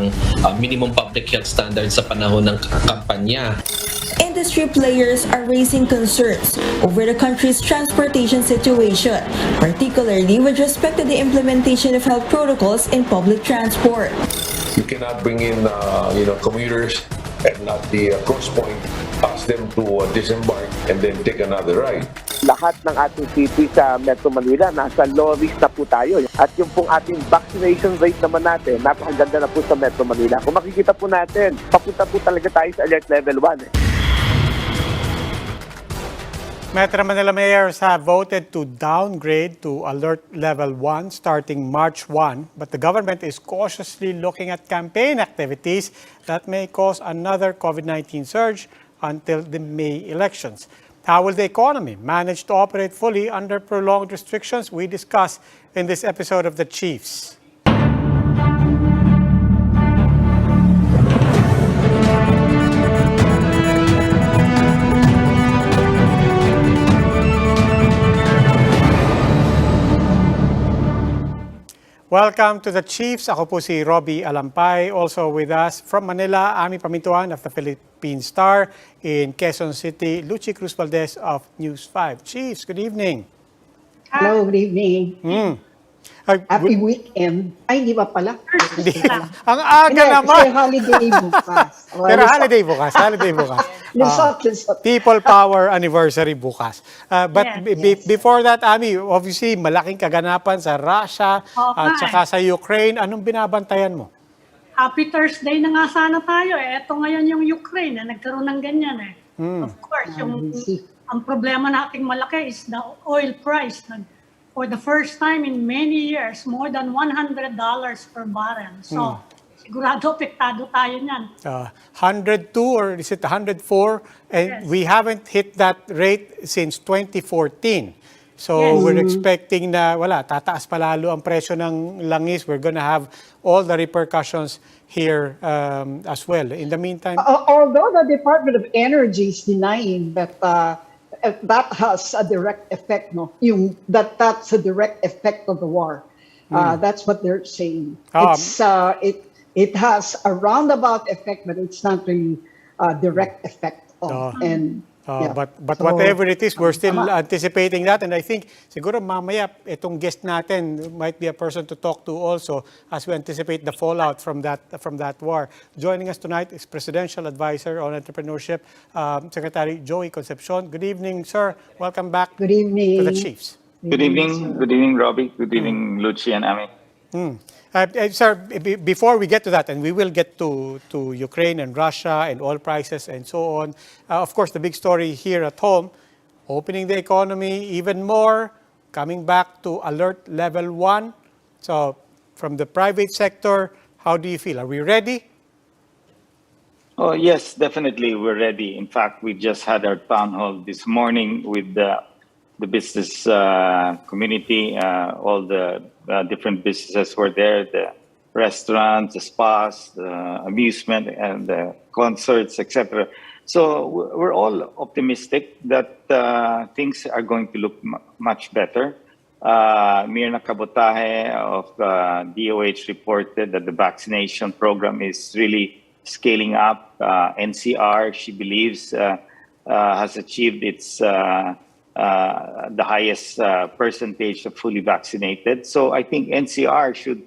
ng minimum public health standards sa panahon ng kampanya. Industry players are raising concerns over the country's transportation situation, particularly with respect to the implementation of health protocols in public transport. You cannot bring in commuters and at the cross point ask them to disembark and then take another ride. Lahat ng ating city sa Metro Manila, nasa low risk na po tayo. At yung pong ating vaccination rate naman natin, napakaganda na po sa Metro Manila. Kung makikita po natin, papunta po talaga tayo sa alert level 1. Metro Manila mayors have voted to downgrade to alert level 1 starting March 1, but the government is cautiously looking at campaign activities that may cause another COVID-19 surge until the May elections. How will the economy manage to operate fully under prolonged restrictions? We discuss in this episode of the Chiefs. Welcome to the Chiefs. Ako po si Robbie Alampay. Also with us from Manila, Ami Pamintuan of the Philippine Star. In Quezon City, Lucy Cruz Valdez of News 5. Chiefs, good evening. Hello, good evening. Happy weekend. Ay, di ba pala? Ang aga naman. Kasi holiday bukas. Pero holiday bukas. Lisot. People Power Anniversary bukas. But Yes. before that, Ami, obviously malaking kaganapan sa Russia at saka sa Ukraine. Anong binabantayan mo? Happy Thursday na nga sana tayo eh. Ito ngayon yung Ukraine na nagkaroon ng ganyan eh. Of course, ang problema nating malaki is the oil price. For the first time in many years, more than $100 per barrel. So, sigurado apektado tayo niyan. 102 or is it 104? And Yes. we haven't hit that rate since 2014. So we're expecting na tataas pa lalo ang presyo ng langis. We're gonna have all the repercussions here as well. In the meantime, Although the Department of Energy is denying that that has a direct effect, that's a direct effect of the war. That's what they're saying. It has a roundabout effect, but it's not really a direct effect of. But whatever it is, we're still anticipating that. And I think siguro mamaya itong guest natin might be a person to talk to also as we anticipate the fallout from that war. Joining us tonight is Presidential Advisor on Entrepreneurship, Secretary Joey Concepcion. Good evening, sir. Welcome back Good evening. to the Chiefs. Good evening, Robbie. Good evening, Lucy and Ami. Sir, before we get to that, and we will get to Ukraine and Russia and oil prices and so on, of course, the big story here at home, opening the economy even more, coming back to alert level 1. So from the private sector, how do you feel? Are we ready? Oh, yes, definitely we're ready. In fact, we just had our town hall this morning with the business community. All the different businesses were there, the restaurants, the spas, the amusement, and the concerts, etc. So we're all optimistic that things are going to look much better. Mirna Kabotahe of DOH reported that the vaccination program is really scaling up. NCR, she believes, has achieved its the highest percentage of fully vaccinated. So I think NCR should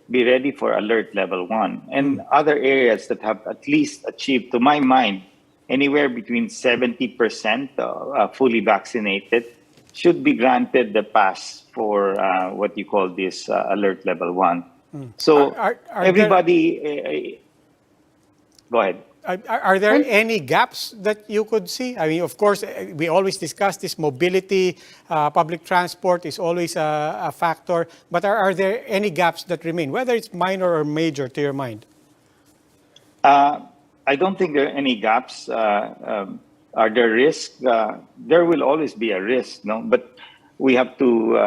be ready for alert level 1. And other areas that have at least achieved, to my mind, anywhere between 70% fully vaccinated should be granted the pass for what you call this alert level 1. So everybody, go ahead. Are there any gaps that you could see? I mean, of course, we always discuss this mobility, public transport is always a factor, but are there any gaps that remain, whether it's minor or major to your mind? I don't think there are any gaps. Are there risks? There will always be a risk, no? But we have to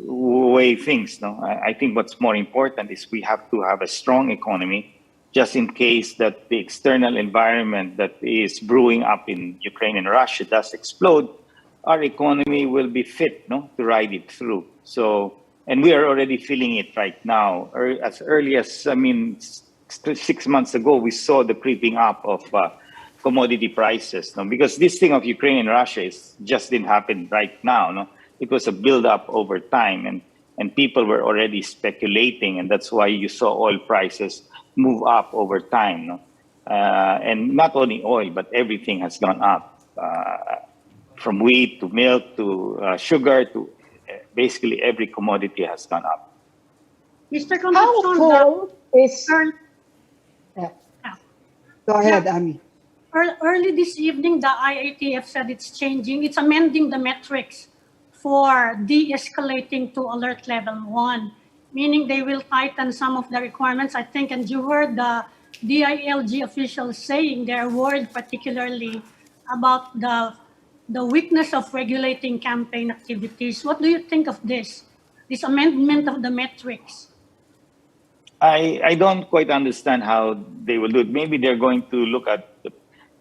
weigh things, no? I think what's more important is we have to have a strong economy, just in case that the external environment that is brewing up in Ukraine and Russia does explode, our economy will be fit, no, to ride it through. So, and we are already feeling it right now. As early as, 6 months ago, we saw the creeping up of commodity prices. No? Because this thing of Ukraine and Russia just didn't happen right now. No? It was a build-up over time, and people were already speculating, and that's why you saw oil prices move up over time. No? And not only oil, but everything has gone up, from wheat to milk to sugar to basically every commodity has gone up. Mr. How Concepcion, full is... early, Yeah. Go ahead, Ami. early this evening, the IATF said it's changing. It's amending the metrics for de-escalating to alert level 1, meaning they will tighten some of the requirements, I think. And you heard the DILG officials saying they're worried particularly about the weakness of regulating campaign activities. What do you think of this amendment of the metrics? I don't quite understand how they will do it. Maybe they're going to look at,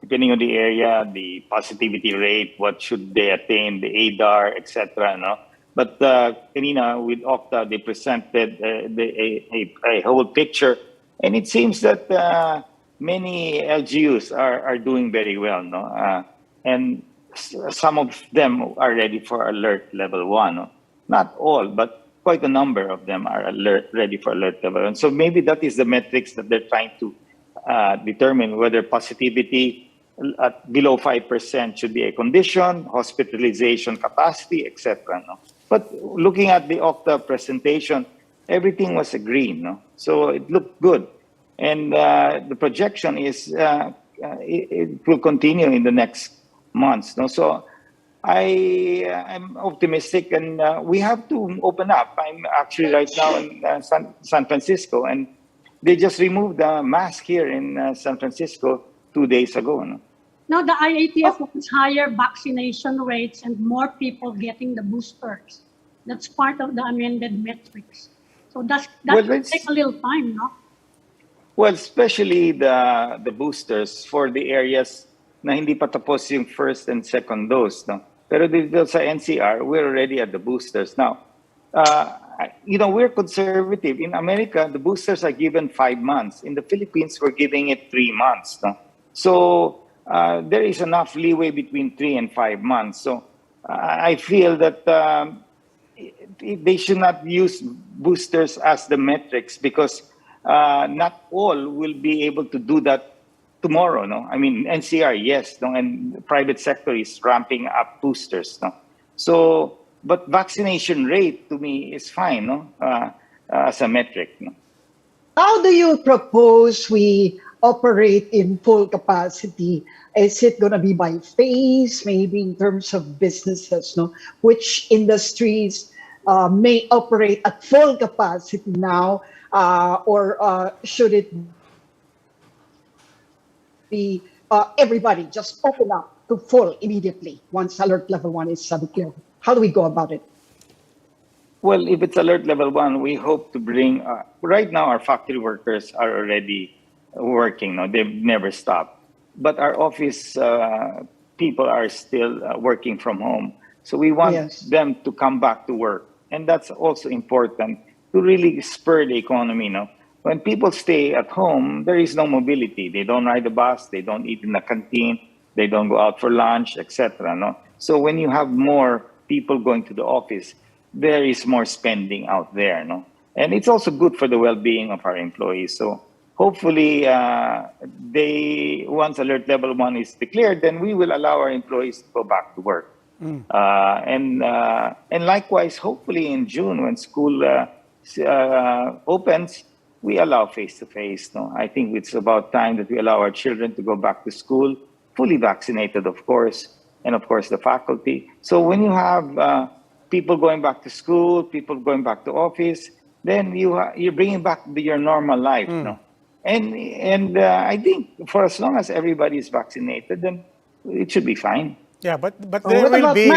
depending on the area, the positivity rate, what should they attain, the ADAR, etc. No? But kanina with Okta, they presented a whole picture, and it seems that many LGUs are doing very well. No? And some of them are ready for alert level 1. No? Not all, but quite a number of them are ready for alert level 1. So maybe that is the metrics that they're trying to determine whether positivity at below 5% should be a condition, hospitalization capacity, etc. No? But looking at the Okta presentation, everything was green. No? So it looked good. And the projection is it will continue in the next months. No? So I'm optimistic, and we have to open up. I'm actually right now in San Francisco, and they just removed the mask here in San Francisco 2 days ago. No? Now, the IATF wants higher vaccination rates and more people getting the boosters. That's part of the amended metrics. So that will take a little time, no? Well, especially the boosters for the areas na hindi pa tapos yung first and second dose. No? Pero dito sa NCR, we're already at the boosters. Now, we're conservative. In America, the boosters are given 5 months. In the Philippines, we're giving it 3 months. No? So there is enough leeway between 3 and 5 months. So I feel that they should not use boosters as the metrics, because not all will be able to do that tomorrow. No, I mean NCR, yes, no, and the private sector is ramping up boosters. No, so but vaccination rate to me is fine. No, as a metric. No? How do you propose we operate in full capacity? Is it going to be by phase, maybe in terms of businesses? No, which industries may operate at full capacity now, or should it be everybody just open up to full immediately once alert level 1 is declared? How do we go about it? Well, if it's alert level 1, we hope to bring. Right now, our factory workers are already working. No, they've never stopped. But our office people are still working from home. So we want them to come back to work. And that's also important to really spur the economy. No? When people stay at home, there is no mobility. They don't ride the bus, they don't eat in the canteen, they don't go out for lunch, etc. No? So when you have more people going to the office, there is more spending out there. No? And it's also good for the well-being of our employees. So hopefully, once alert level 1 is declared, then we will allow our employees to go back to work. And likewise, hopefully in June, when school opens, we allow face-to-face. No? I think it's about time that we allow our children to go back to school, fully vaccinated, of course, and of course the faculty. So when you have people going back to school, people going back to office, then you're bringing back your normal life. No? And I think for as long as everybody is vaccinated, then it should be fine. Yeah, but there will be,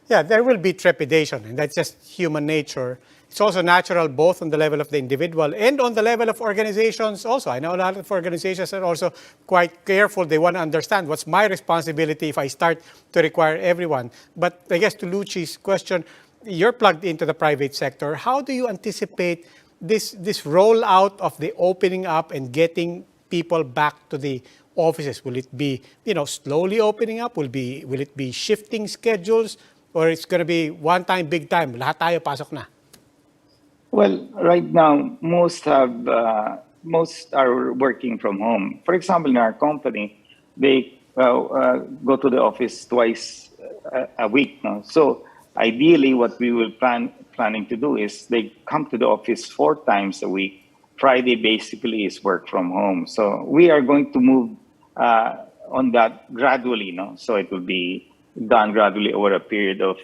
there will be trepidation, and that's just human nature. It's also natural both on the level of the individual and on the level of organizations also. I know a lot of organizations are also quite careful. They want to understand what's my responsibility if I start to require everyone. But I guess to Luci's question, you're plugged into the private sector. How do you anticipate this rollout of the opening up and getting people back to the offices, will it be, slowly opening up? Will it be shifting schedules, or it's going to be one time, big time? Lahat tayo pasok na. Well, right now, most are working from home. For example, in our company, they go to the office twice a week. No? So ideally, what we will planning to do is they come to the office 4 times a week. Friday basically is work from home. So we are going to move on that gradually. No? So it will be done gradually over a period of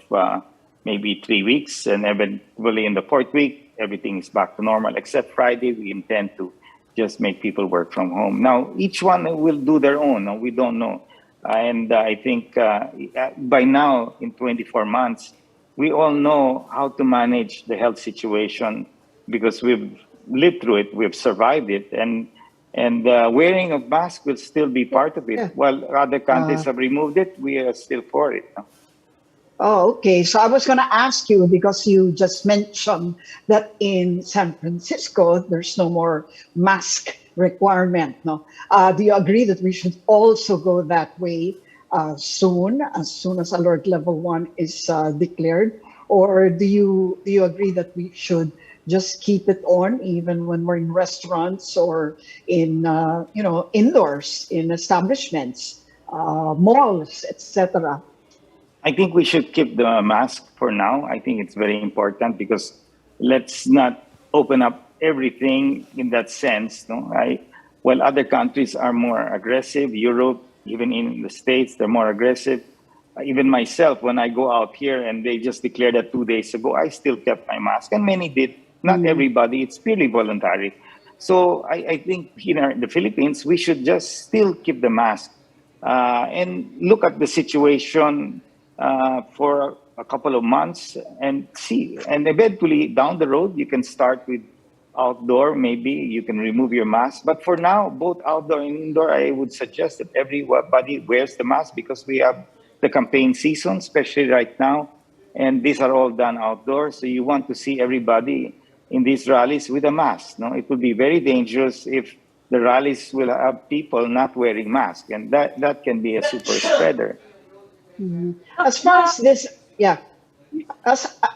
maybe 3 weeks, and eventually in the 4th week, everything is back to normal. Except Friday, we intend to just make people work from home. Now, each one will do their own. No? We don't know. And I think by now, in 24 months, we all know how to manage the health situation because we've lived through it, we've survived it, and wearing of mask will still be part of it. Yeah. While other countries have removed it, we are still for it. No? Oh, okay. So I was going to ask you, because you just mentioned that in San Francisco, there's no more mask requirement. No, do you agree that we should also go that way as soon as alert level 1 is declared? Or do you agree that we should just keep it on even when we're in restaurants or in indoors, in establishments, malls, etc.? I think we should keep the mask for now. I think it's very important because let's not open up everything in that sense. No, while other countries are more aggressive, Europe, even in the States, they're more aggressive. Even myself, when I go out here and they just declared that 2 days ago, I still kept my mask, and many did. Not everybody. It's purely voluntary. So I think in the Philippines, we should just still keep the mask and look at the situation for a couple of months and see. And eventually, down the road, you can start with outdoor. Maybe you can remove your mask. But for now, both outdoor and indoor, I would suggest that everybody wears the mask because we have the campaign season, especially right now. And these are all done outdoors. So you want to see everybody in these rallies with a mask. No, it would be very dangerous if the rallies will have people not wearing masks. And that can be a super spreader. As far as this, yeah.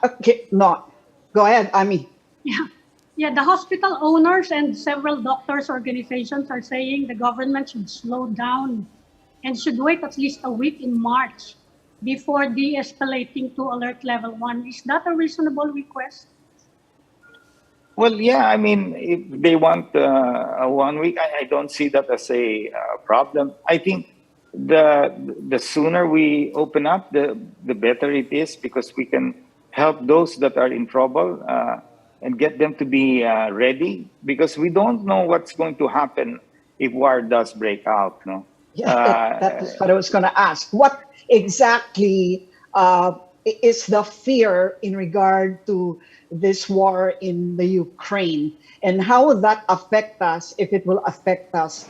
Okay, no. Go ahead, Ami. Yeah, the hospital owners and several doctors' organizations are saying the government should slow down and should wait at least a week in March before de-escalating to alert level 1. Is that a reasonable request? Well, yeah, I mean, if they want 1 week, I don't see that as a problem. I think the sooner we open up, the better it is because we can help those that are in trouble and get them to be ready because we don't know what's going to happen if war does break out. No? Yeah, that is what I was going to ask. What exactly is the fear in regard to this war in the Ukraine, and how will that affect us? If it will affect us,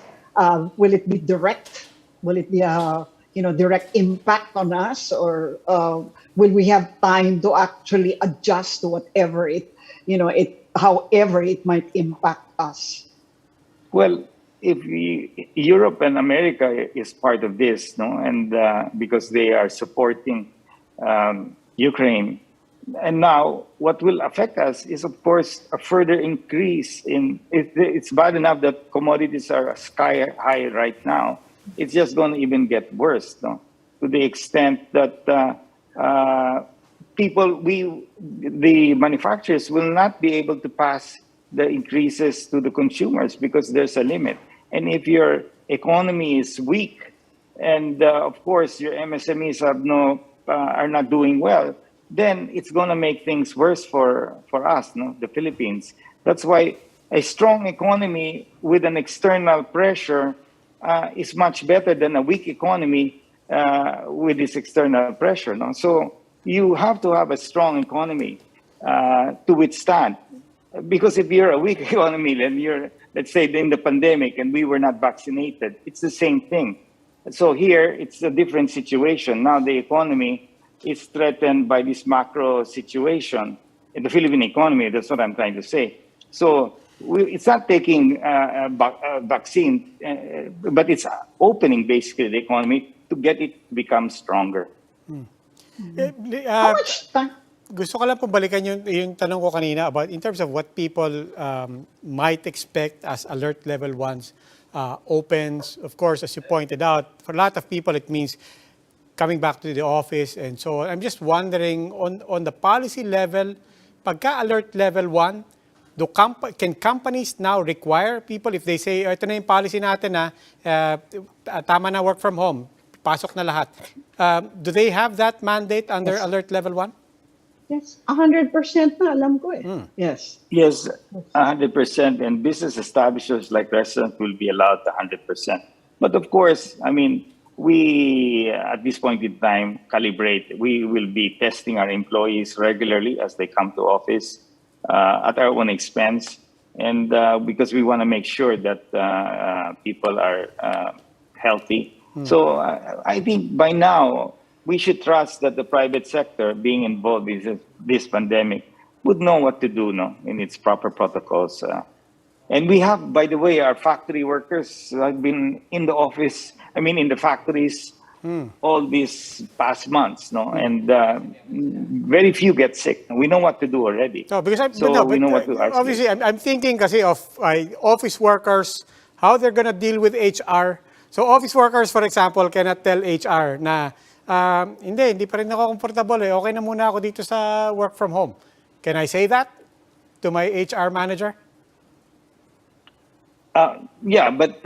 will it be direct? Will it be a direct impact on us, or will we have time to actually adjust to whatever however it might impact us? Well, if Europe and America is part of this, no, and because they are supporting Ukraine, and now what will affect us is, of course, a further increase in. It's bad enough that commodities are sky high right now. It's just going to even get worse, no? To the extent that the manufacturers will not be able to pass the increases to the consumers because there's a limit. And if your economy is weak, and of course your MSMEs are not doing well, then it's going to make things worse for us, no, the Philippines. That's why a strong economy with an external pressure is much better than a weak economy with this external pressure. No? So you have to have a strong economy to withstand. Because if you're a weak economy, then you're, let's say, in the pandemic and we were not vaccinated, it's the same thing. So here, it's a different situation. Now the economy is threatened by this macro situation in the Philippine economy. That's what I'm trying to say. So it's not taking vaccine, but it's opening basically the economy to get it to become stronger. How much time? Gusto ko lang po balikan yung tanong ko kanina about in terms of what people might expect as alert level 1s opens. Of course, as you pointed out, for a lot of people it means coming back to the office and so on. I'm just wondering on the policy level, pagka alert level 1, can companies now require people if they say, ito na yung policy natin na tama na work from home, pasok na lahat. Do they have that mandate under alert level 1? Yes, 100% na alam ko eh. Yes. Yes, 100%. And business establishments like restaurants will be allowed 100%. But of course, I mean, we, at this point in time, calibrate. We will be testing our employees regularly as they come to office at our own expense. And because we want to make sure that people are healthy. So I think by now, we should trust that the private sector being involved in this pandemic would know what to do in its proper protocols. And we have, by the way, our factory workers have been in the office, in the factories all these past months, and very few get sick. We know what to do already. No, because we know what to actually. Obviously, I'm thinking kasi of office workers, how they're gonna deal with HR. So office workers, for example, cannot tell HR na, hindi pa rin ako comfortable eh. Okay na muna ako dito sa work from home. Can I say that to my HR manager? Yeah, but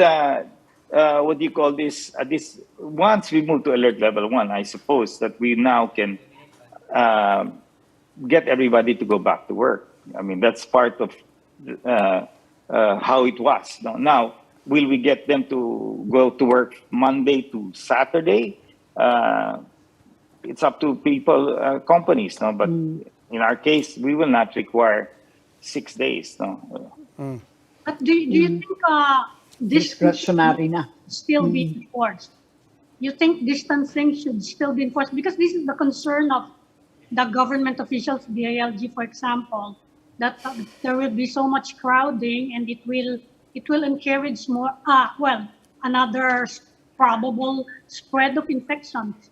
what do you call this? Once we move to alert level 1, I suppose that we now can get everybody to go back to work. That's part of how it was. Now, will we get them to go to work Monday to Saturday? It's up to people, companies, but in our case, we will not require 6 days. But do you think this Discretionary na. still be enforced? You think distancing should still be enforced? Because this is the concern of the government officials, the ALG, for example, that there will be so much crowding and it will encourage more, another probable spread of infections.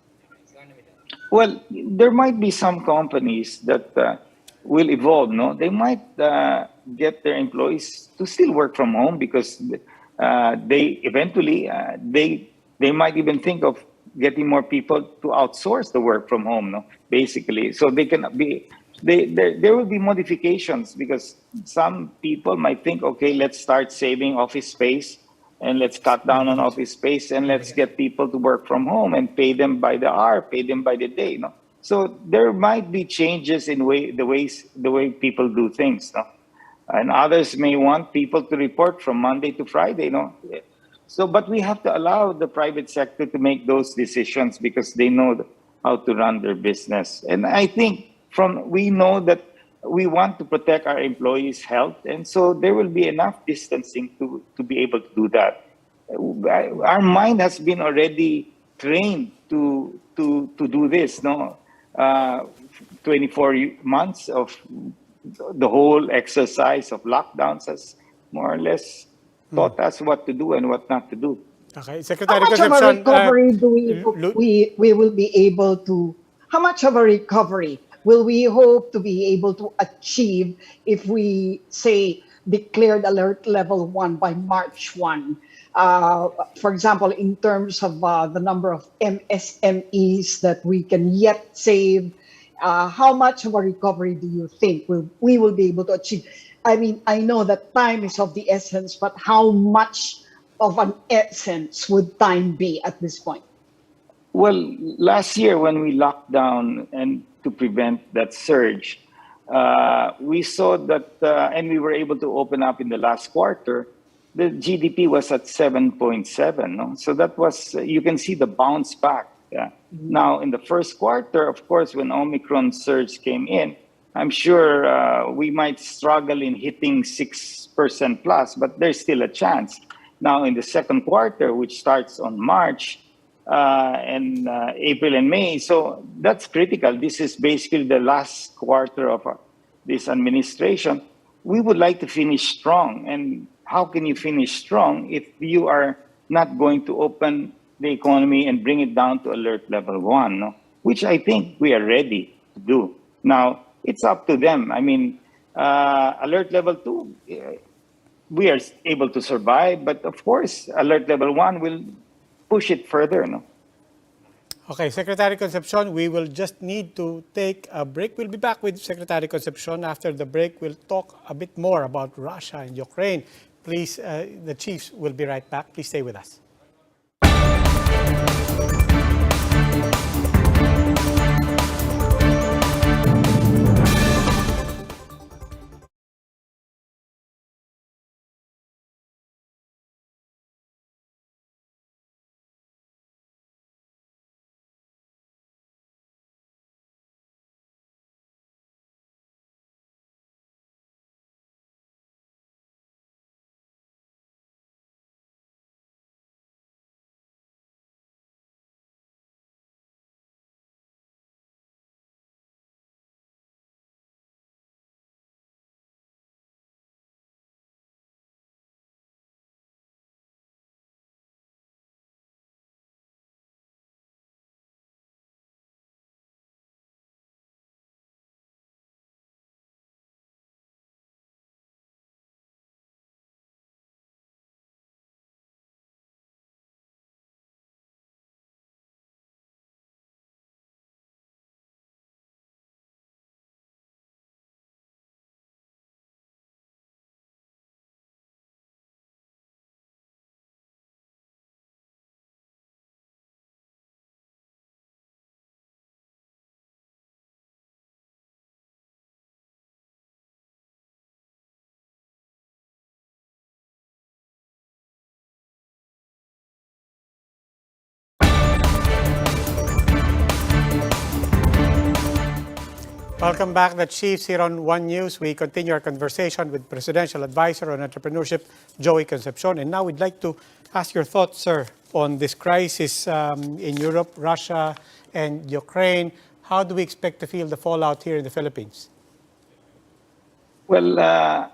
Well, there might be some companies that will evolve. They might get their employees to still work from home because they eventually they might even think of getting more people to outsource the work from home. Basically, so they can be. There will be modifications because some people might think, okay, let's start saving office space and let's cut down on office space and let's get people to work from home and pay them by the hour, pay them by the day. So there might be changes in the way people do things. And others may want people to report from Monday to Friday. So, but we have to allow the private sector to make those decisions because they know how to run their business. And I think we know that we want to protect our employees' health, and so there will be enough distancing to be able to do that. Our mind has been already trained to do this. 24 months of the whole exercise of lockdowns has more or less taught us what to do and what not to do. Okay, How Secretary much of a Concepcion, recovery we will be able to? How much of a recovery will we hope to be able to achieve if we say declared alert level 1 by March 1? For example, in terms of the number of MSMEs that we can yet save, how much of a recovery do you think we will be able to achieve? I know that time is of the essence, but how much of an essence would time be at this point? Well, last year when we locked down and to prevent that surge, we saw that, and we were able to open up in the last quarter, the GDP was at 7.7. So that was, you can see the bounce back. Now, in the first quarter, of course, when Omicron surge came in, I'm sure we might struggle in hitting 6% plus, but there's still a chance. Now, in the second quarter, which starts on March, and April and May. So that's critical. This is basically the last quarter of this administration. we would like to finish strong. And how can you finish strong if you are not going to open the economy and bring it down to alert level 1, no? Which I think we are ready to do. Now, it's up to them. I mean, alert level 2, we are able to survive, but of course, alert level 1 will push it further, no? Okay, Secretary Concepcion, we will just need to take a break. We'll be back with Secretary Concepcion. After the break, we'll talk a bit more about Russia and Ukraine. Please, the chiefs will be right back. Please stay with us. Welcome back, the Chiefs, here on One News. We continue our conversation with Presidential Advisor on Entrepreneurship, Joey Concepcion. And now we'd like to ask your thoughts, sir, on this crisis in Europe, Russia, and Ukraine. How do we expect to feel the fallout here in the Philippines? Well,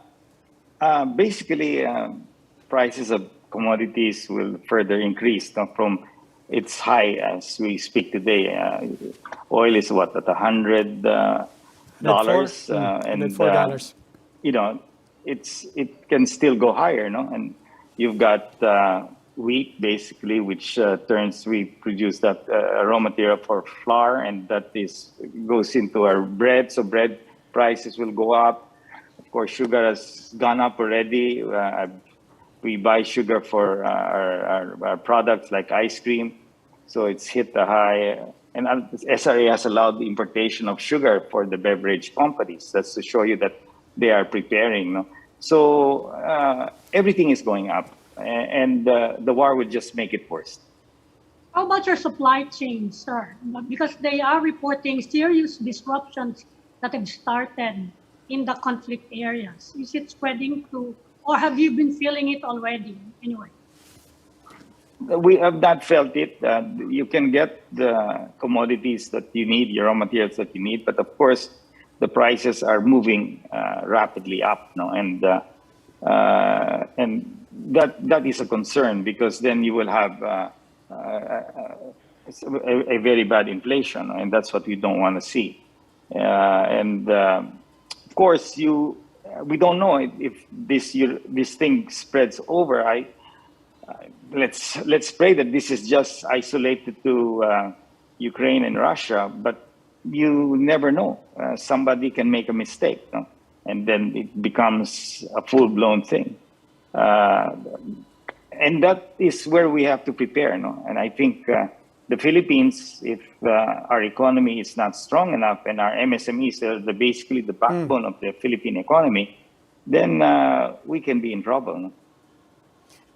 basically, prices of commodities will further increase, no, from its high as we speak today. Oil is what, at $100 and $4. You know, it can still go higher, no? And you've got wheat, basically, which we produce that raw material for flour, and that goes into our bread. So bread prices will go up. Of course, sugar has gone up already. We buy sugar for our products like ice cream. So it's hit a high. And SRA has allowed the importation of sugar for the beverage companies. That's to show you that they are preparing. No? So everything is going up. And the war would just make it worse. How about your supply chain, sir? Because they are reporting serious disruptions that have started in the conflict areas. Is it spreading to, or have you been feeling it already anyway? We have not felt it. You can get the commodities that you need, your raw materials that you need, but of course, the prices are moving rapidly up, no? And that is a concern, because then you will have a very bad inflation, and that's what we don't want to see. Of course, we don't know if this thing spreads over. Let's pray that this is just isolated to Ukraine and Russia, but you never know. Somebody can make a mistake, no? And then it becomes a full-blown thing. And that is where we have to prepare, no? And I think the Philippines, if our economy is not strong enough, and our MSMEs are basically the backbone of the Philippine economy, then we can be in trouble, no?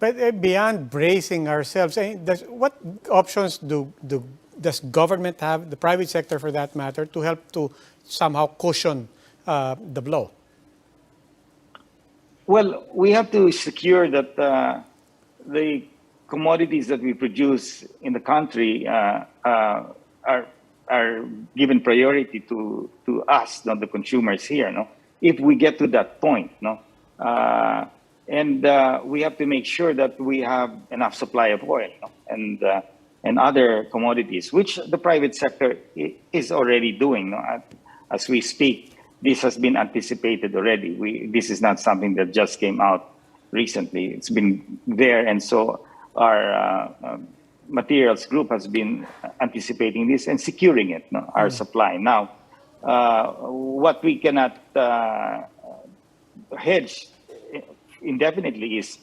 But beyond bracing ourselves, what options does government have, the private sector for that matter, to help to somehow cushion the blow? Well, we have to secure that the commodities that we produce in the country are given priority to us, not the consumers here, no? if we get to that point, no? And we have to make sure that we have enough supply of oil, no? And other commodities, which the private sector is already doing, no? As we speak. This has been anticipated already. This is not something that just came out recently. It's been there, and so our materials group has been anticipating this and securing it, no? Our supply. Now, what we cannot hedge indefinitely is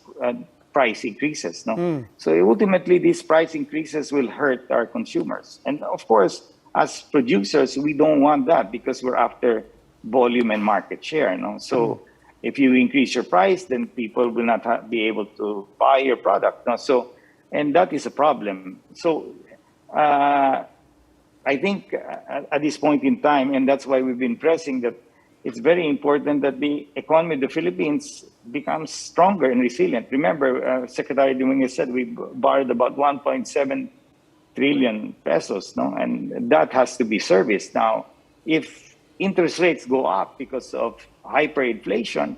price increases, no? So ultimately, these price increases will hurt our consumers. And of course, as producers, we don't want that because we're after volume and market share, no? So if you increase your price, then people will not be able to buy your product, no? So, and that is a problem. So I think at this point in time, and that's why we've been pressing that it's very important that the economy of the Philippines becomes stronger and resilient. Remember, Secretary Dominguez said we borrowed about 1.7 trillion pesos, no? And that has to be serviced. Now, if interest rates go up because of hyperinflation,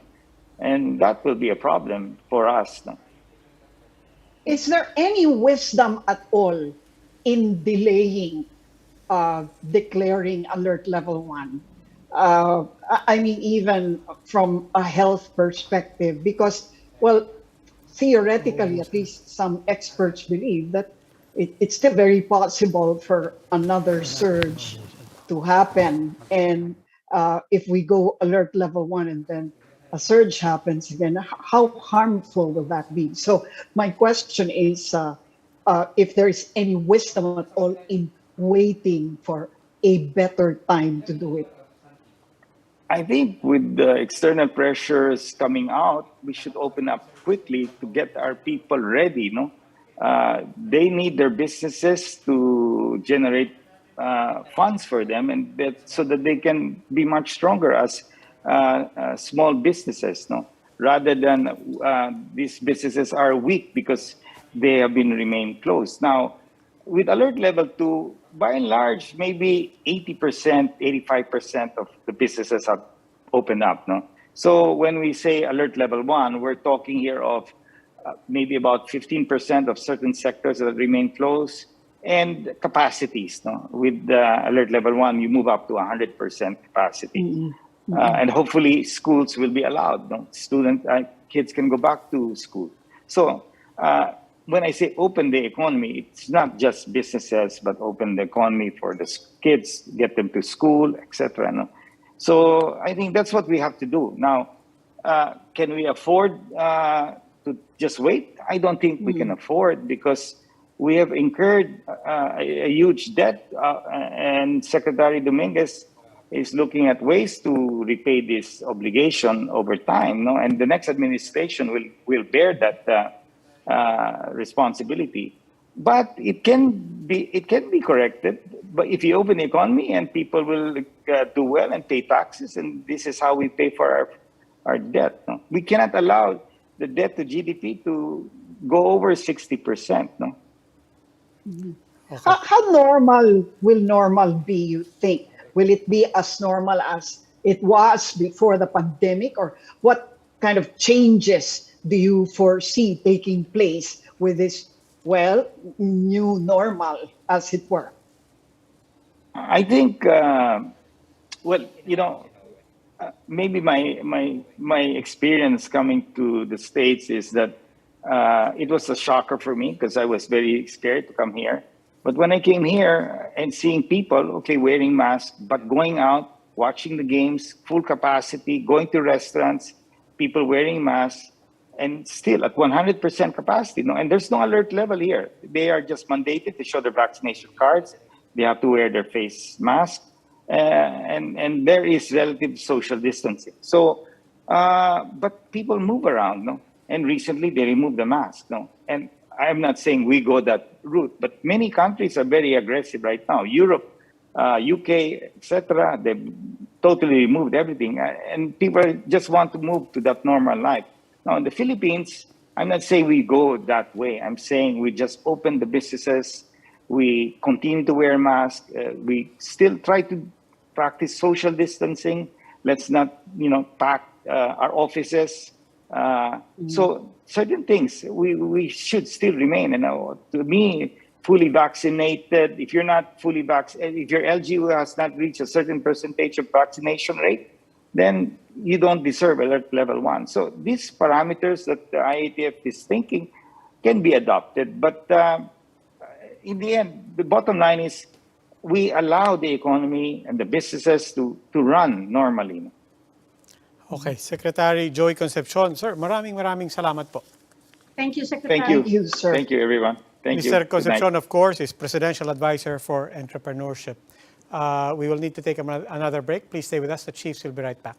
and that will be a problem for us, no? Is there any wisdom at all in delaying declaring alert level 1? I mean, even from a health perspective, because, well, theoretically, at least some experts believe that it's still very possible for another surge to happen. And if we go alert level 1 and then a surge happens again, how harmful will that be? So my question is if there is any wisdom at all in waiting for a better time to do it. I think with the external pressures coming out, we should open up quickly to get our people ready, no? They need their businesses to generate funds for them, and so that they can be much stronger as small businesses, no? Rather than these businesses are weak because they have been remained closed. Now, with alert level 2, by and large, maybe 80%, 85% of the businesses have opened up, no? So when we say alert level 1, we're talking here of maybe about 15% of certain sectors that remain closed, and capacities, no? With alert level 1, you move up to 100% capacity. And hopefully schools will be allowed, no? Kids can go back to school. So when I say open the economy, it's not just businesses, but open the economy for the kids, get them to school, etc. No? So I think that's what we have to do. Now, can we afford to just wait? I don't think we can afford, because we have incurred a huge debt, and Secretary Dominguez is looking at ways to repay this obligation over time, no? And the next administration will bear that responsibility. But it can be corrected. But if you open the economy and people will do well and pay taxes, and this is how we pay for our debt, no? We cannot allow the debt to GDP to go over 60%, no? Okay. How normal will normal be, you think? Will it be as normal as it was before the pandemic, or what kind of changes do you foresee taking place with this, well, new normal, as it were? I think, well, you know, maybe my experience coming to the States is that it was a shocker for me, because I was very scared to come here. But when I came here and seeing people, okay, wearing masks, but going out, watching the games, full capacity, going to restaurants, people wearing masks, and still at 100% capacity, no? And there's no alert level here. They are just mandated to show their vaccination cards. They have to wear their face mask, and there is relative social distancing. So, but people move around, no? And recently they removed the mask, no? And I'm not saying we go that route, but many countries are very aggressive right now. Europe, UK, etc. They've totally removed everything, and people just want to move to that normal life. Now in the Philippines, I'm not saying we go that way. I'm saying we just open the businesses. We continue to wear masks. We still try to practice social distancing, Let's not, pack our offices. So certain things we should still remain. And to me, fully vaccinated. If you're not fully vaccinated, if your LGU has not reached a certain percentage of vaccination rate, then you don't deserve alert level 1. So these parameters that the IATF is thinking can be adopted. But in the end, the bottom line is we allow the economy and the businesses to run normally. Okay, Secretary Joey Concepcion. Sir, maraming salamat po. Thank you, Secretary. Thank you. Thank you, sir. Thank you, everyone. Thank you. Mr. Good night. Concepcion, of course, is Presidential Advisor for Entrepreneurship. We will need to take another break. Please stay with us. The Chiefs will be right back.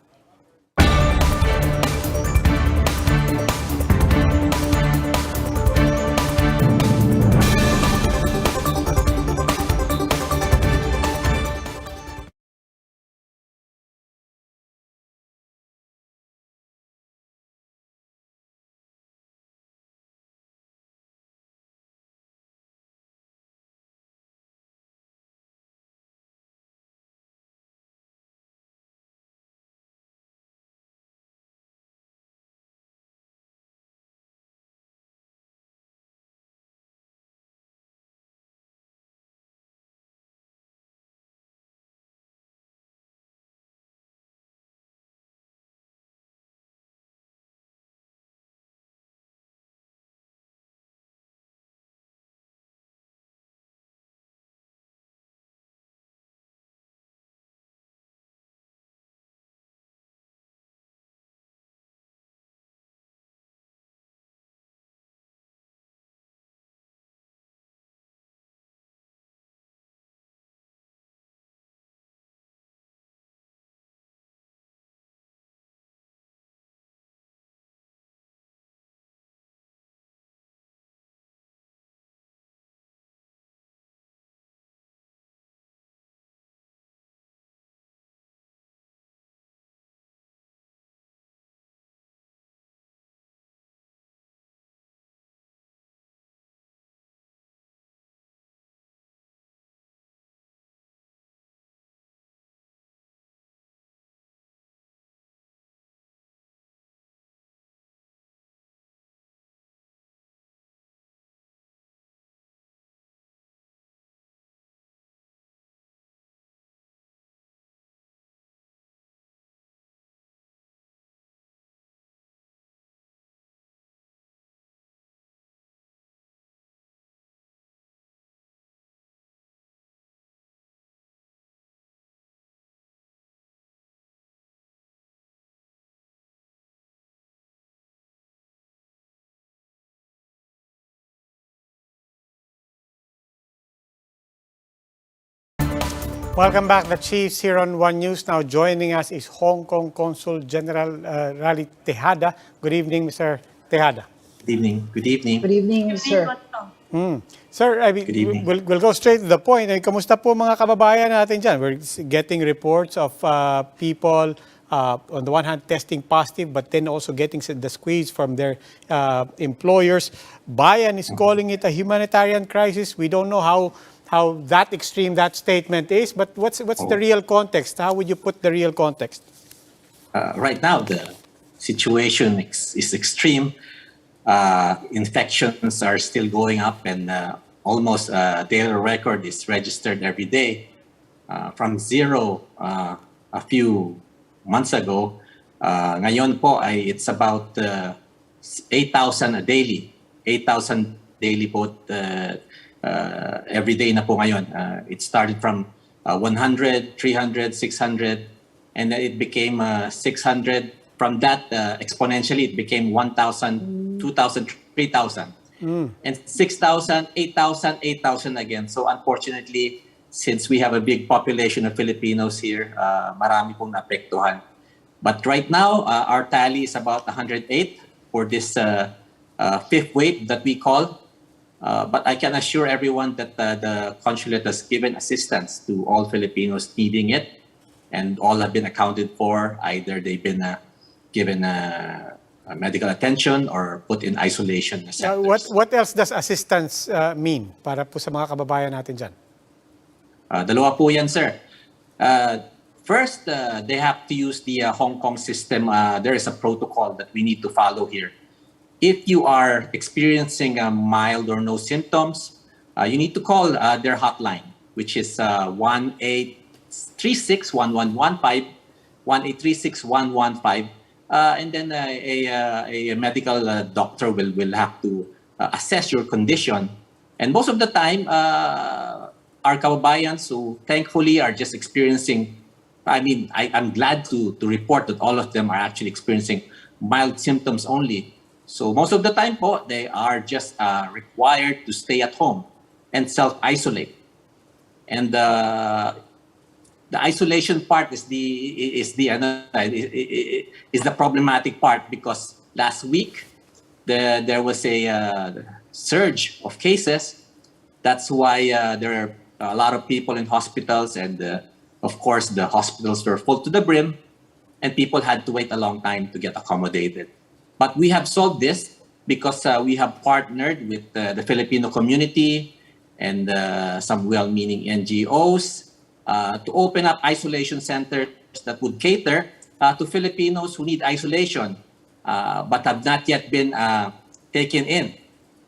Welcome back. The Chiefs here on One News. Now joining us is Hong Kong Consul General Rally Tejada. Good evening, Mr. Tejada. Good evening. Good evening. Good evening, sir. Sir, Good evening. we'll go straight to the point. Kamusta po mga kababayan natin dyan? We're getting reports of people on the one hand testing positive, but then also getting the squeeze from their employers. Bayan is calling it a humanitarian crisis. We don't know how that extreme that statement is, but what's the real context? How would you put the real context? Right now, the situation is extreme. Infections are still going up, and almost a daily record is registered every day. From zero a few months ago, ngayon po it's about 8,000 a daily. 8,000 daily po every day na po ngayon. It started from 100, 300, 600, and then it became 600. From that, exponentially, it became 1,000, 2,000, 3,000. And 6,000, 8,000, 8,000 again. So unfortunately, since we have a big population of Filipinos here, marami pong naapektuhan. But right now, our tally is about 108 for this fifth wave that we call. But I can assure everyone that the consulate has given assistance to all Filipinos needing it, and all have been accounted for. Either they've been given medical attention or put in isolation centers. What else does assistance mean para po sa mga kababayan natin dyan? Dalawa po yan, sir. first, they have to use the Hong Kong system. There is a protocol that we need to follow here. If you are experiencing mild or no symptoms, you need to call their hotline, which is 1-836-1115, 1-836-115, and then a medical doctor will have to assess your condition. And most of the time, our kababayans who thankfully are just experiencing, I'm glad to report that all of them are actually experiencing mild symptoms only. So most of the time po, they are just required to stay at home and self-isolate. And the isolation part is the problematic part, because last week there was a surge of cases. That's why there are a lot of people in hospitals, and of course the hospitals were full to the brim, and people had to wait a long time to get accommodated. But we have solved this because we have partnered with the Filipino community and some well-meaning NGOs to open up isolation centers that would cater to Filipinos who need isolation but have not yet been taken in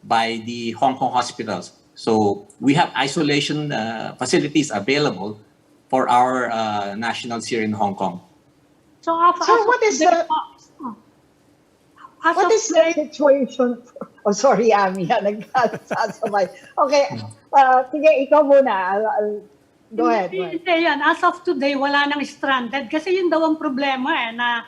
by the Hong Kong hospitals. So we have isolation facilities available for our nationals here in Hong Kong. So what is the situation? Oh, sorry, Ami. Nagsasabay. Okay. Sige, ikaw muna. Go ahead. Yan. As of today, wala nang stranded. Kasi yun daw ang problema na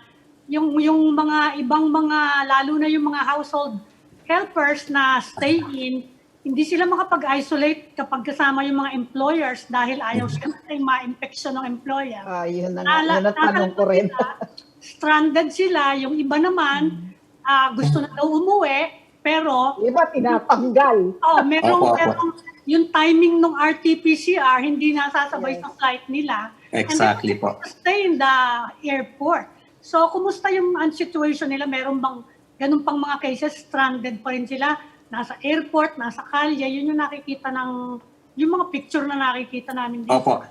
yung mga ibang mga, lalo na yung mga household helpers na stay in, hindi sila makapag-isolate kapag kasama yung mga employers dahil ayaw sila ma-infection ng employer. Yun na tanong ko rin. Stranded sila, yung iba naman, gusto na daw umuwi, pero... Iba tinatanggal. Merong yung timing ng RT-PCR, hindi nasasabay sa flight nila. Exactly po. Stay in the airport. So, kumusta yung situation nila? Meron bang ganun pang mga cases, stranded pa rin sila? Nasa airport, nasa kalye, yun yung nakikita yung mga picture na nakikita namin dito. Opo.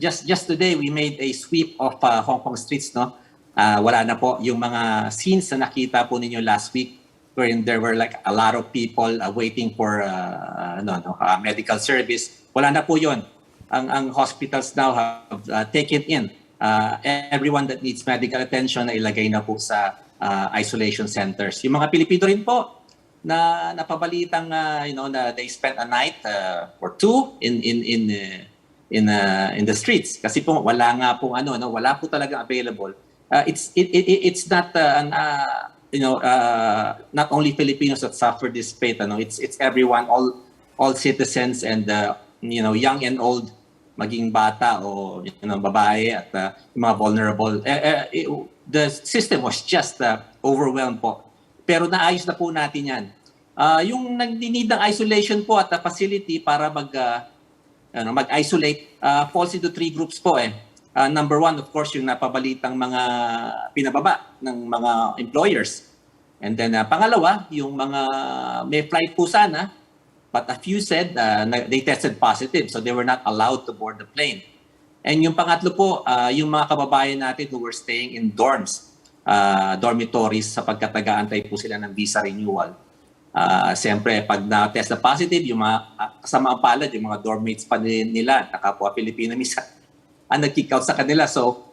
Just today, we made a sweep of Hong Kong streets, no? Wala na po yung mga scenes na nakita po ninyo last week, wherein there were like a lot of people waiting for medical service. Wala na po yun. Ang hospitals now have taken in everyone that needs medical attention na ilagay na po sa isolation centers. Yung mga Pilipino rin po na napabalitang na they spent a night or two in the streets kasi po wala nga po wala po talaga available. It's not not only Filipinos that suffer this fate. It's everyone, all citizens, and young and old, maging bata o babae at mga vulnerable. The system was just overwhelmed po. Pero naayos na po natin yan. Yung nag-need ng isolation po at facility para mag-isolate falls into three groups po . Number one, of course, yung napabalitang mga pinababa ng mga employers. And then pangalawa, yung mga may flight po sana, but a few said they tested positive, so they were not allowed to board the plane. And yung pangatlo po, yung mga kababayan natin who were staying in dorms, dormitories, sapagkat nag-aantay po sila ng visa renewal. Siyempre, pag na-test na positive, yung mga kasama ang palad, yung mga dormmates pa nila, nakapwa Pilipino, minsan nag-kick out sa kanila. So,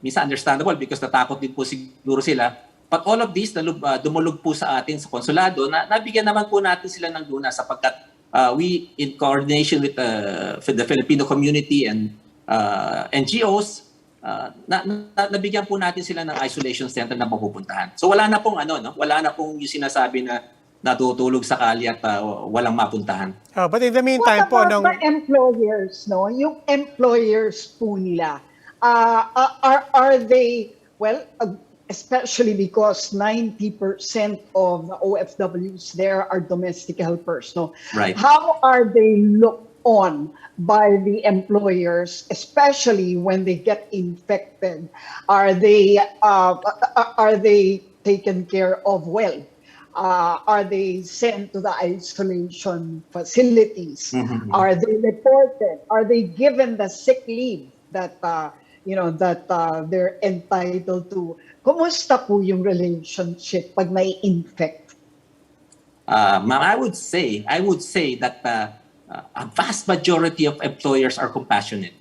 minsan understandable because natakot din po siguro sila. But all of this, dumulog po sa atin sa konsulado, na nabigyan naman po natin sila ng luna sapagkat we, in coordination with the Filipino community and NGOs, nabigyan po natin sila ng isolation center na mapupuntahan. So wala na pong wala na pong yung sinasabi na natutulog sa kalye at walang mapuntahan. But in the meantime what about the employers, no? Yung employers po nila, are they, well, especially because 90% of the OFWs there are domestic helpers, no? Right. How are they looked on by the employers, especially when they get infected? Are they taken care of well? Are they sent to the isolation facilities? Mm-hmm. Are they reported? Are they given the sick leave that they're entitled to. Kumusta po yung relationship pag may infect? Ma'am, I would say that a vast majority of employers are compassionate.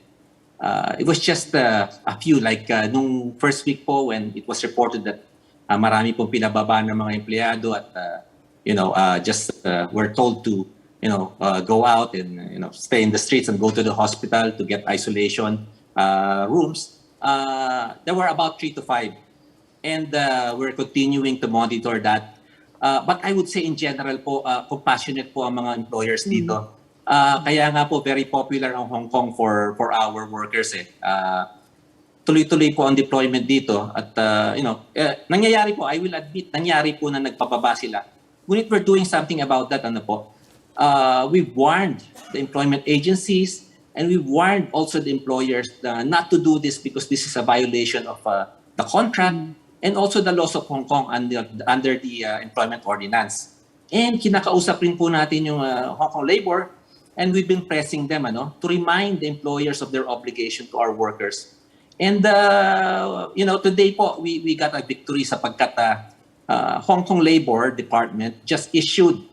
It was just a few, like nung first week po when it was reported that marami pong pinababa ng mga empleyado at we're told to go out and stay in the streets and go to the hospital to get isolation rooms. There were about 3 to 5, and we're continuing to monitor that. But I would say in general po, compassionate po ang mga employers dito. Kaya nga po very popular ang Hong Kong for our workers eh. Tuloy-tuloy po ang deployment dito at nangyayari po, I will admit, nangyari po na nagpababa sila. Ngunit we're doing something about that, we've warned the employment agencies and we've warned also the employers not to do this because this is a violation of the contract and also the laws of Hong Kong under the employment ordinance. And kinakausap rin po natin yung Hong Kong labor, and we've been pressing them to remind the employers of their obligation to our workers. And today po we got a victory sapagkat Hong Kong Labor Department just issued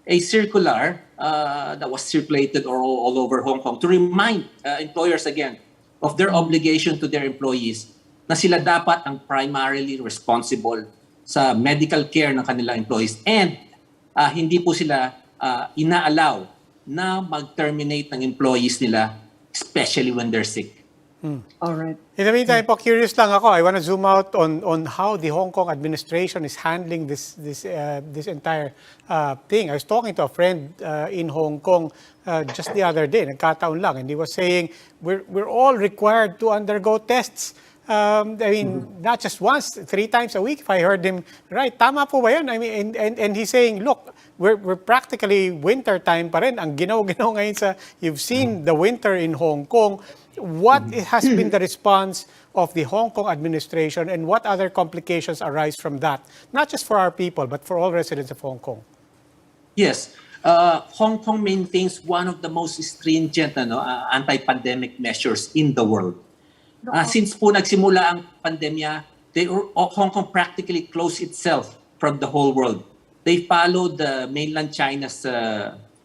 a circular that was circulated all over Hong Kong to remind employers again of their obligation to their employees na sila dapat ang primarily responsible sa medical care ng kanilang employees and hindi po sila ina-allow na mag-terminate ng employees nila, especially when they're sick. All right. In the meantime, po, curious lang ako. I want to zoom out on how the Hong Kong administration is handling this entire thing. I was talking to a friend in Hong Kong just the other day, nagkataon lang, and he was saying we're all required to undergo tests. Not just once, 3 times a week, if I heard him right. Tama po ba yun? I mean, and he's saying, look, we're practically winter time pa rin. Ang ginaw-ginaw ngayon you've seen the winter in Hong Kong. What has been the response of the Hong Kong administration and what other complications arise from that? Not just for our people, but for all residents of Hong Kong. Yes. Hong Kong maintains one of the most stringent anti-pandemic measures in the world. Since po nagsimula ang pandemya, Hong Kong practically closed itself from the whole world. They followed the mainland China's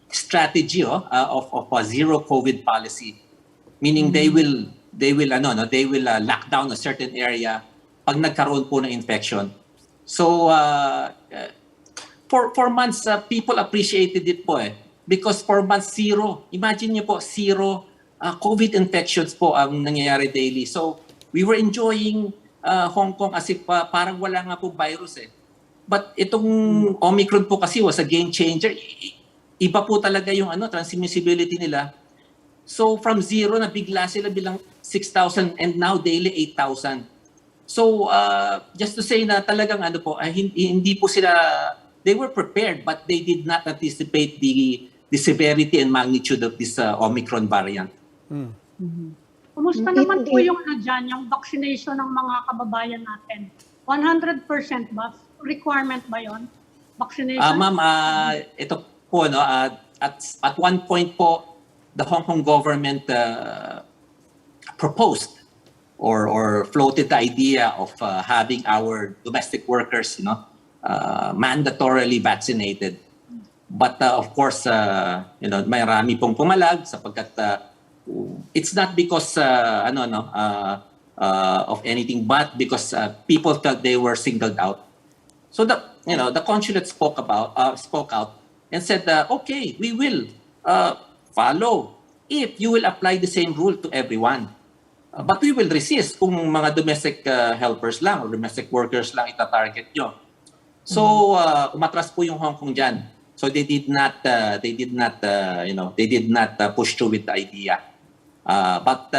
strategy of a zero COVID policy, meaning they will lock down a certain area pag nagkaroon po ng infection. So for months people appreciated it po because for months zero. Imagine niyo po zero COVID infections po ang nangyayari daily. So we were enjoying Hong Kong as if parang wala nga po virus But itong Omicron po kasi was a game changer. Iba po talaga yung transmissibility nila. So from zero na bigla sila bilang 6,000 and now daily 8,000. So just to say na talagang hindi po sila, they were prepared but they did not anticipate the severity and magnitude of this Omicron variant. Kumusta naman po yung yung vaccination ng mga kababayan natin? 100% ba? Requirement ba yon? Vaccination? Ma'am, ito po, at one point po, the Hong Kong government proposed or floated the idea of having our domestic workers, mandatorily vaccinated. But of course, marami pong pumalag sapagkat it's not because of anything, but because people felt they were singled out. So the consulate spoke out and said, okay, we will follow if you will apply the same rule to everyone. But we will resist kung mga domestic helpers lang or domestic workers lang ita-target nyo. So umatras po yung Hong Kong dyan. So they did not push through with the idea. But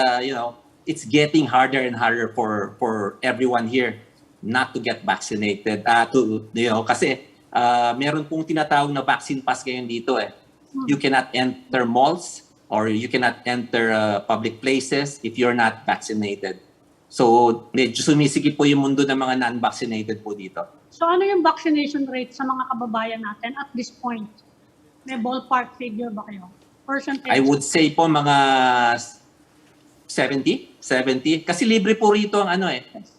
it's getting harder and harder for everyone here not to get vaccinated. Kasi meron pong tinatawag na vaccine pass ngayon dito You cannot enter malls or you cannot enter public places if you're not vaccinated. So medyo sumisigip po yung mundo ng mga non-vaccinated po dito. So ano yung vaccination rate sa mga kababayan natin at this point? May ballpark figure ba kayo? Percentage? I would say po mga 70. Kasi libre po rito ang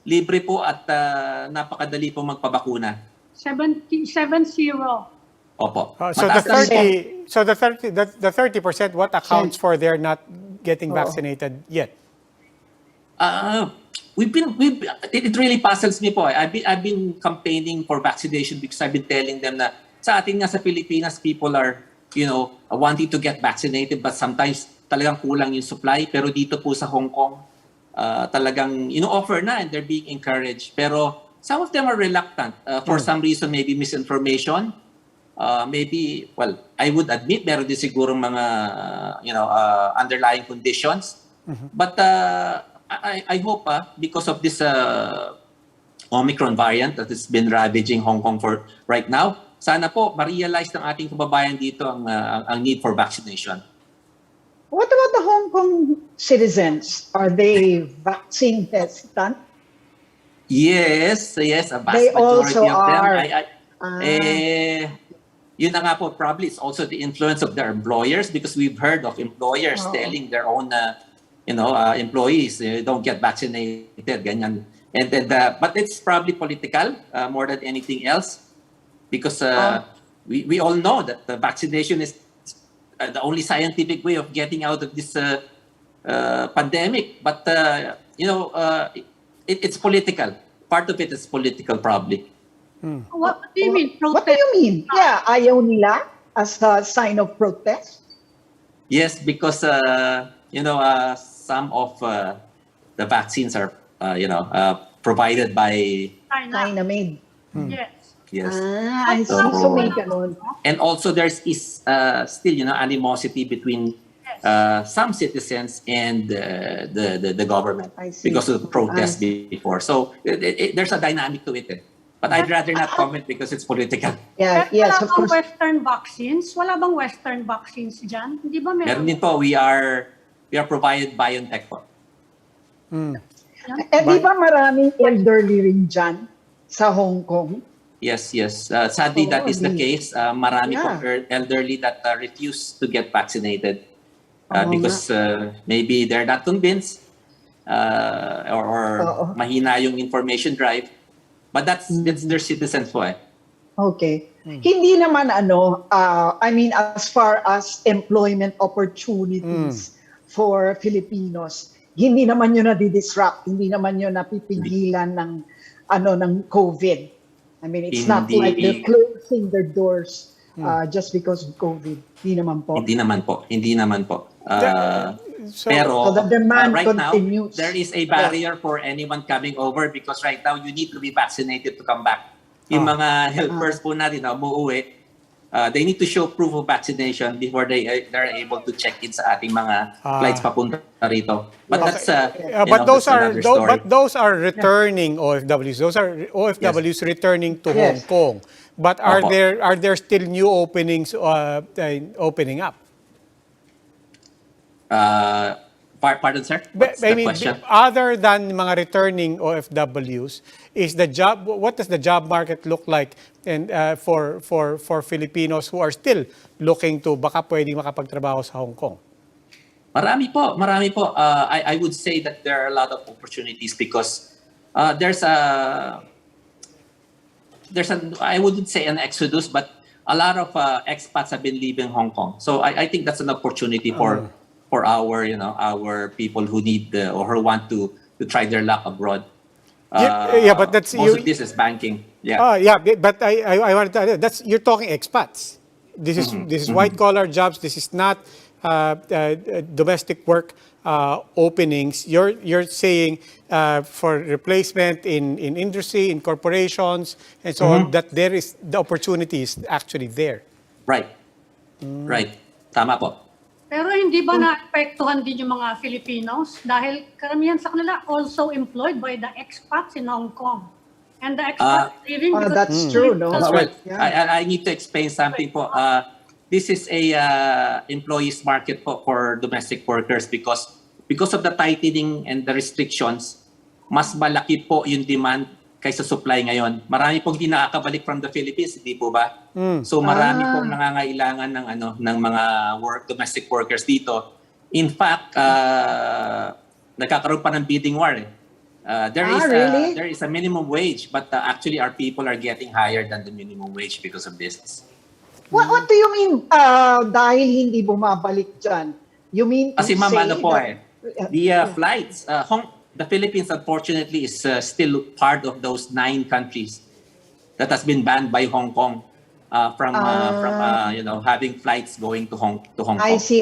libre po at napakadali po magpabakuna. 70. Opo. So the Mataas lang 30, so the 30%, what accounts for their not getting vaccinated yet? It really puzzles me po. I've been campaigning for vaccination because I've been telling them na sa atin nga sa Pilipinas, people are, wanting to get vaccinated, but sometimes talagang kulang yung supply. Pero dito po sa Hong Kong, talagang ino-offer na and they're being encouraged. Pero some of them are reluctant for some reason, maybe misinformation. Maybe, I would admit meron din sigurong mga, underlying conditions. But I hope because of this Omicron variant that has been ravaging Hong Kong for right now, sana po ma-realize ng ating kababayan dito ang need for vaccination. What about the Hong Kong citizens? Are they vaccine hesitant? Yes, a vast They majority also of them. are. Yun na nga po, probably it's also the influence of their employers because we've heard of employers telling their own employees don't get vaccinated, ganyan. And then, but it's probably political more than anything else because we all know that the vaccination is the only scientific way of getting out of this pandemic. But it's political. Part of it is political, probably. What do you mean? What do you mean? Yeah, ayaw nila as a sign of protest? Yes, because some of the vaccines are provided by China made. Yes. yes. I see. So may ganun. And also there's still animosity between some citizens and the government I see. because of the protests before. So there's a dynamic to it. But I'd rather not comment because it's political. Yeah, yes, of course. Western vaccines? Wala bang Western vaccines dyan? Hindi ba Meron meron? din po, we are provided BioNTech po. Di ba maraming elderly rin dyan sa Hong Kong? Yes. Sadly, that is the case. Marami po elderly that refuse to get vaccinated because maybe they're not convinced or mahina yung information drive. But that's their citizens po Okay. Hindi naman as far as employment opportunities for Filipinos, hindi naman yun na-disrupt, hindi naman yun napipigilan ng COVID. I mean, it's not like they're closing their doors just because of COVID. Hindi naman po. Pero the demand right continues. now, there is a barrier for anyone coming over because right now, you need to be vaccinated to come back. Yung mga helpers po natin na umuwi, they need to show proof of vaccination before they're able to check in sa ating mga flights papunta rito. But that's those are returning OFWs. Those are OFWs returning to Hong Kong. But are there still new openings opening up? Pardon, sir? What's the question? Other than mga returning OFWs, what does the job market look like and for Filipinos who are still looking to baka pwedeng makapagtrabaho sa Hong Kong? Marami po. I would say that there are a lot of opportunities because there's I wouldn't say an exodus, but a lot of expats have been leaving Hong Kong. So I think that's an opportunity for our people who need or who want to try their luck abroad. But that's most of this is banking. But I wanted to add, you're talking expats. This is white collar jobs. This is not domestic work openings. You're saying for replacement in industry, in corporations, and so on, that there is the opportunity is actually there. Right. Tama po. Pero hindi ba naapektuhan din yung mga Filipinos? Dahil karamihan sa kanila also employed by the expats in Hong Kong. And the expats living because... That's true, no? I need to explain something po. This is a employees market po for domestic workers because of the tightening and the restrictions, mas malaki po yung demand kaysa supply ngayon. Marami pong hindi nakakabalik from the Philippines, hindi po ba? So marami pong nangangailangan ng mga domestic workers dito. In fact, nagkakaroon pa ng bidding war eh. Really? There is a minimum wage, but actually our people are getting higher than the minimum wage because of this. What do you mean dahil hindi bumabalik dyan? You mean to Kasi ma'am, say ano po that... the flights, the Philippines unfortunately is still part of those 9 countries that has been banned by Hong Kong from having flights going to Hong Kong. I see.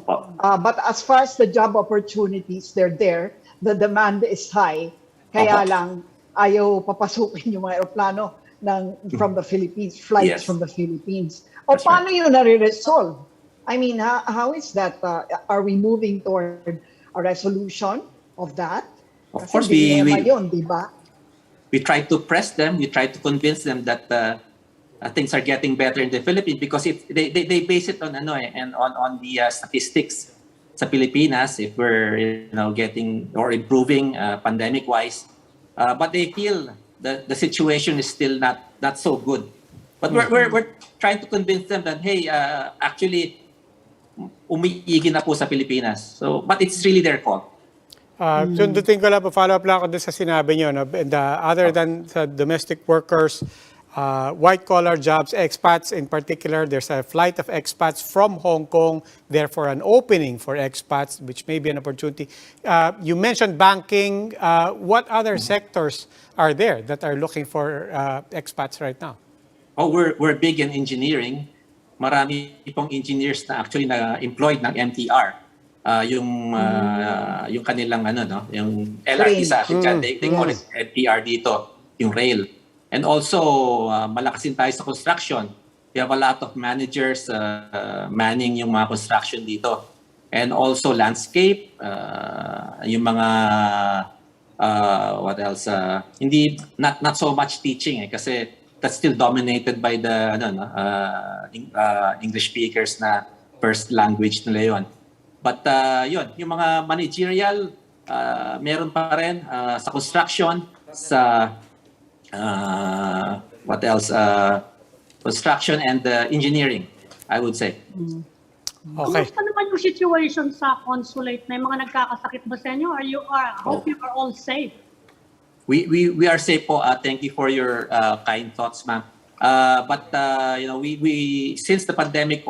But as far as the job opportunities, they're there. The demand is high. Kaya lang ayaw papasukin yung mga aeroplano from the Philippines, flights from the Philippines. O paano yun nare-resolve? I mean, how is that? Are we moving toward a resolution of that? Of course, we diba? We try to press them. We try to convince them that things are getting better in the Philippines because they base it on on the statistics sa Pilipinas if we're getting or improving pandemic-wise, but they feel the situation is still not so good. But we're trying to convince them that hey, actually umiigi na po sa Pilipinas. So, but it's really their call. Sundutin ko lang, follow up lang ako dun sa sinabi nyo. No? And, other than sa domestic workers, white-collar jobs, expats in particular, there's a flight of expats from Hong Kong, therefore an opening for expats, which may be an opportunity. You mentioned banking. What other sectors are there that are looking for expats right now? Oh, we're big in engineering. Marami pong engineers na actually na employed ng MTR. Yung kanilang yung LRT sa atin dyan, they call it MTR dito, yung rail. And also, malakas din tayo sa construction. We have a lot of managers manning yung mga construction dito. And also landscape, yung mga, what else? Not so much teaching kasi that's still dominated by the English speakers na first language nila yun. But yun, yung mga managerial, meron pa rin sa construction, sa what else? Construction and engineering, I would say. Okay. Kumusta naman yung situation sa consulate? May mga nagkakasakit ba sa inyo? I hope you are all safe. We are safe po. Thank you for your kind thoughts, ma'am. But we since the pandemic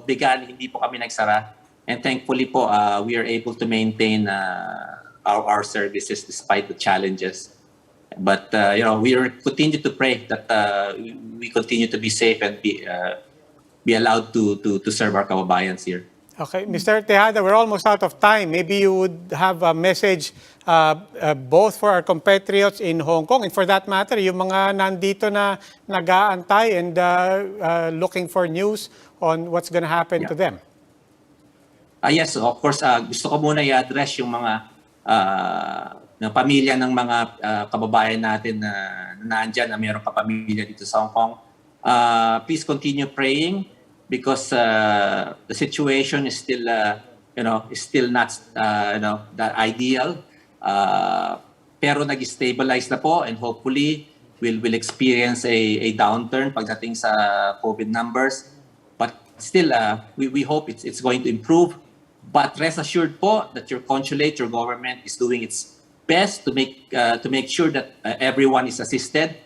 began, hindi po kami nagsara. And thankfully po, we are able to maintain our services despite the challenges. But we continue to pray that we continue to be safe and be allowed to serve our kababayans here. Okay, Mr. Tejada, we're almost out of time. Maybe you would have a message both for our compatriots in Hong Kong and for that matter, yung mga nandito na nag-aantay and looking for news on what's going to happen to them. Yes, of course. Gusto ko muna i-address yung mga pamilya ng mga kababayan natin na naandyan na mayroong kapamilya dito sa Hong Kong. Please continue praying because the situation is still not that ideal. Pero nag-stabilize na po and hopefully we'll experience a downturn pagdating sa COVID numbers. But still, we hope it's going to improve. But rest assured po that your consulate, your government is doing its best to make sure that everyone is assisted.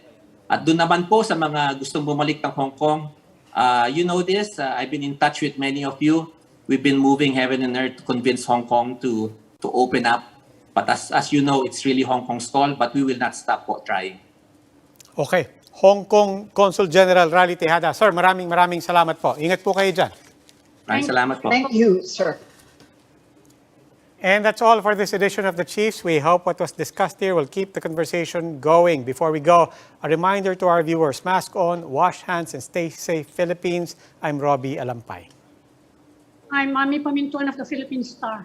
At doon naman po sa mga gustong bumalik ng Hong Kong, you know this, I've been in touch with many of you. We've been moving heaven and earth to convince Hong Kong to open up. But as you know, it's really Hong Kong's call, but we will not stop po trying. Okay. Hong Kong Consul General Rally Tejada. Sir, maraming salamat po. Ingat po kayo dyan. Maraming salamat po. Thank you, sir. And that's all for this edition of the Chiefs. We hope what was discussed here will keep the conversation going. Before we go, a reminder to our viewers, mask on, wash hands, and stay safe, Philippines. I'm Robbie Alampay. I'm Mami Pamintuan of the Philippine Star.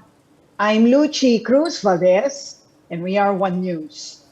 I'm Lucy Cruz Valdez, and we are One News.